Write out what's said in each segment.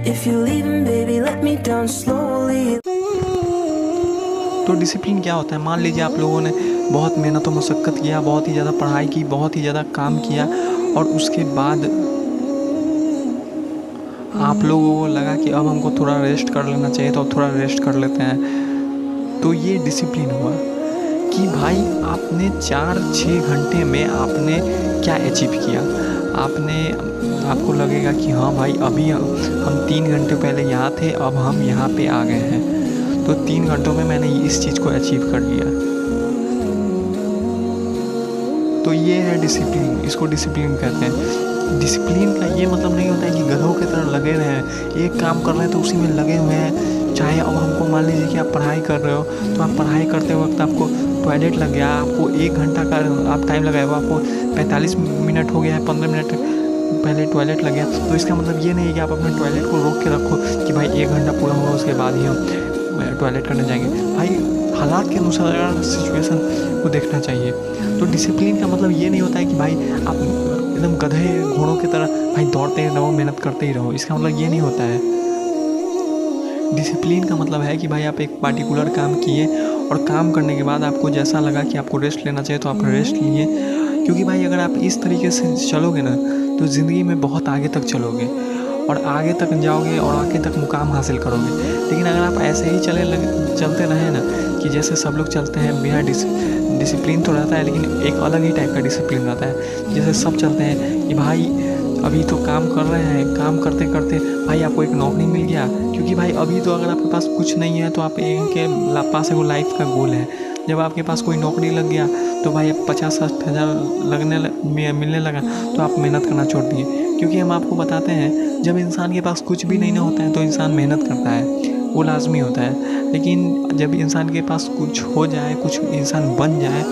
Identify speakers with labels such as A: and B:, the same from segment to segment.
A: If you're leaving, baby, let me down slowly.
B: तो discipline क्या होता है? मान लीजिए आप लोगों ने बहुत मेहनत और मशक्क़त किया, बहुत ही ज़्यादा पढ़ाई की, बहुत ही ज़्यादा काम किया और उसके बाद आप लोगों को लगा कि अब हमको थोड़ा रेस्ट कर लेना चाहिए, तो अब थोड़ा रेस्ट कर लेते हैं। तो ये डिसिप्लिन हुआ कि भाई आपने 4-6 घंटे में आपने क्या अचीव किया। आपको लगेगा कि हाँ भाई, अभी हम 3 घंटे पहले यहाँ थे, अब हम यहाँ पे आ गए हैं, तो 3 घंटों में मैंने इस चीज़ को अचीव कर लिया। तो ये है डिसिप्लिन, इसको डिसिप्लिन कहते हैं। डिसिप्लिन का ये मतलब नहीं होता है कि गधों की तरह लगे रहें, एक काम कर रहे हैं तो उसी में लगे हुए हैं। चाहे अब हमको मान लीजिए कि आप पढ़ाई कर रहे हो, तो आप पढ़ाई करते वक्त आपको टॉयलेट लग गया, आपको 1 घंटा का आप टाइम लगाया हुआ, आपको 45 मिनट हो गया है, 15 मिनट पहले टॉयलेट लग गया, तो इसका मतलब ये नहीं है कि आप अपने टॉयलेट को रोक के रखो कि भाई 1 घंटा पूरा होगा उसके बाद ही हम टॉयलेट करने जाएंगे। भाई हालात के अनुसार सिचुएशन को देखना चाहिए। तो डिसिप्लिन का मतलब ये नहीं होता है कि भाई आप एकदम गधे घोड़ों की तरह भाई दौड़ते ही रहो, मेहनत करते ही रहो, इसका मतलब ये नहीं होता है। डिसिप्लिन का मतलब है कि भाई आप एक पार्टिकुलर काम किए और काम करने के बाद आपको जैसा लगा कि आपको रेस्ट लेना चाहिए तो आप रेस्ट लिए। क्योंकि भाई अगर आप इस तरीके से चलोगे ना तो ज़िंदगी में बहुत आगे तक चलोगे और आगे तक जाओगे और आगे तक मुकाम हासिल करोगे। लेकिन अगर आप ऐसे ही चलते रहें ना कि जैसे सब लोग चलते हैं बिना डिसिप्लिन तो रहता है, लेकिन एक अलग ही टाइप का डिसिप्लिन रहता है। जैसे सब चलते हैं कि भाई अभी तो काम कर रहे हैं, काम करते करते भाई आपको एक नौकरी मिल गया, क्योंकि भाई अभी तो अगर आपके पास कुछ नहीं है तो आप इनके पास एक लाइफ का गोल है। जब आपके पास कोई नौकरी लग गया तो भाई अब 50-60 हज़ार मिलने लगा तो आप मेहनत करना छोड़ दिए। क्योंकि हम आपको बताते हैं जब इंसान के पास कुछ भी नहीं होता है तो इंसान मेहनत करता है, वो लाजमी होता है। लेकिन जब इंसान के पास कुछ हो जाए, कुछ इंसान बन जाए,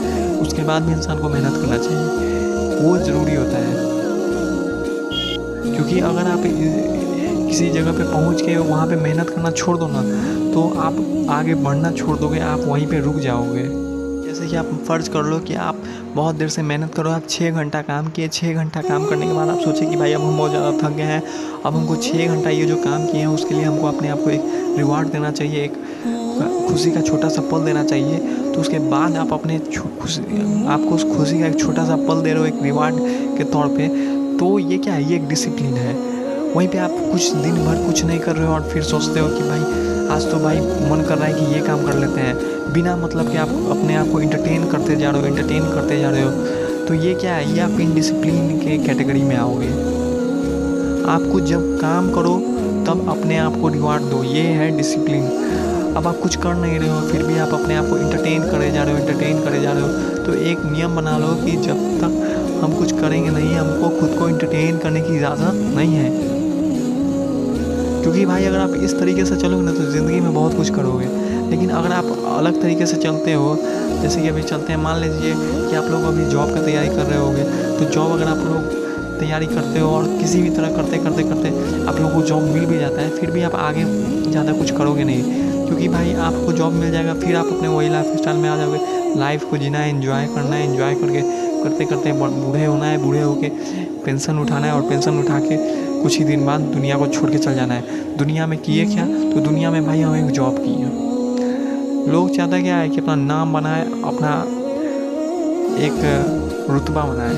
B: उसके बाद भी इंसान को मेहनत करना चाहिए, वो ज़रूरी होता है। क्योंकि अगर आप किसी जगह पे पहुंच के वहाँ पे मेहनत करना छोड़ दो ना तो आप आगे बढ़ना छोड़ दोगे, आप वहीं पे रुक जाओगे। जैसे कि आप फ़र्ज़ कर लो कि आप बहुत देर से मेहनत करो, आप 6 घंटा काम किए, 6 घंटा काम करने के बाद आप सोचे कि भाई अब हम बहुत ज़्यादा थक गए हैं, अब हमको 6 घंटा ये जो काम किए हैं उसके लिए हमको अपने आप को एक रिवार्ड देना चाहिए, एक खुशी का छोटा सा पल देना चाहिए। तो उसके बाद आप अपने आपको उस खुशी का एक छोटा सा पल दे रहे हो एक रिवार्ड के तौर पर, तो ये क्या है? ये एक डिसिप्लिन है। वहीं पे आप कुछ दिन भर कुछ नहीं कर रहे हो और फिर सोचते हो कि भाई आज तो भाई मन कर रहा है कि ये काम कर लेते हैं, बिना मतलब कि आप अपने आप को एंटरटेन करते जा रहे हो, तो ये क्या है? ये आप इनडिसिप्लिन के कैटेगरी में आओगे। आपको जब काम करो तब अपने आप को रिवार्ड दो, ये है डिसिप्लिन। अब आप कुछ कर नहीं रहे हो फिर भी आप अपने आप को एंटरटेन करे जा रहे हो, तो एक नियम बना लो कि जब तक हम कुछ करेंगे नहीं, हमको खुद को एंटरटेन करने की इजाज़त नहीं है। क्योंकि भाई अगर आप इस तरीके से चलोगे ना तो ज़िंदगी में बहुत कुछ करोगे। लेकिन अगर आप अलग तरीके से चलते हो, जैसे कि अभी चलते हैं, मान लीजिए कि आप लोग अभी जॉब की तैयारी कर रहे होगे, तो जॉब अगर आप लोग तैयारी करते हो और किसी भी तरह करते आप लोगों को जॉब मिल भी जाता है, फिर भी आप आगे ज़्यादा कुछ करोगे नहीं। क्योंकि भाई आपको जॉब मिल जाएगा, फिर आप अपने वही लाइफ स्टाइल में आ जाओगे। लाइफ को जीना है, एंजॉय करना है, एंजॉय करते बूढ़े होना है, बूढ़े होके पेंशन उठाना है और पेंशन उठा के कुछ ही दिन बाद दुनिया को छोड़ के चल जाना है। दुनिया में किए क्या? तो दुनिया में भाई हम एक जॉब किए। लोग चाहता क्या है कि अपना नाम बनाए, अपना एक रुतबा बनाए,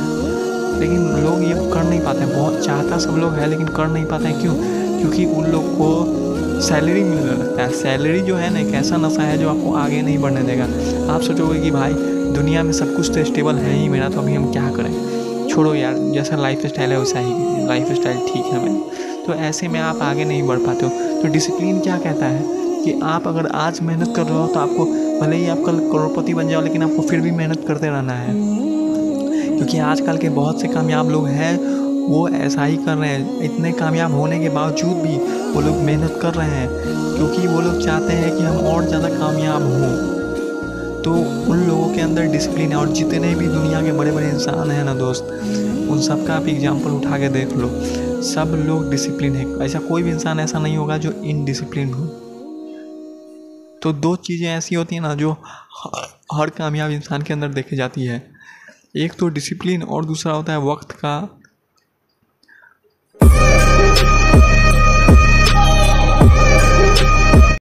B: लेकिन लोग ये कर नहीं पाते हैं। बहुत चाहता सब लोग है लेकिन कर नहीं पाते हैं। क्यों? क्योंकि उन लोग को सैलरी मिलने लगता है। सैलरी जो है ना एक ऐसा नशा है जो आपको आगे नहीं बढ़ने देगा। आप सोचोगे कि भाई दुनिया में सब कुछ तो स्टेबल है ही मेरा, तो अभी हम क्या करें, छोड़ो यार, जैसा लाइफ स्टाइल है वैसा ही लाइफ स्टाइल ठीक है मेरा। तो ऐसे में आप आगे नहीं बढ़ पाते हो। तो डिसिप्लिन क्या कहता है कि आप अगर आज मेहनत कर रहे हो तो आपको भले ही आप कल करोड़पति बन जाओ, लेकिन आपको फिर भी मेहनत करते रहना है। क्योंकि आजकल के बहुत से कामयाब लोग हैं वो ऐसा ही कर रहे हैं। इतने कामयाब होने के बावजूद भी वो लोग मेहनत कर रहे हैं, क्योंकि वो लोग चाहते हैं कि हम और ज़्यादा कामयाब हों। तो उन लोगों के अंदर डिसिप्लिन है। और जितने भी दुनिया के बड़े बड़े इंसान हैं ना दोस्त, उन सब का आप एग्जाम्पल उठा के देख लो, सब लोग डिसिप्लिन है। ऐसा कोई भी इंसान ऐसा नहीं होगा जो इनडिसिप्लिन हो। तो दो चीज़ें ऐसी होती हैं ना जो हर कामयाब इंसान के अंदर देखी जाती है, एक तो डिसिप्लिन और दूसरा होता है वक्त का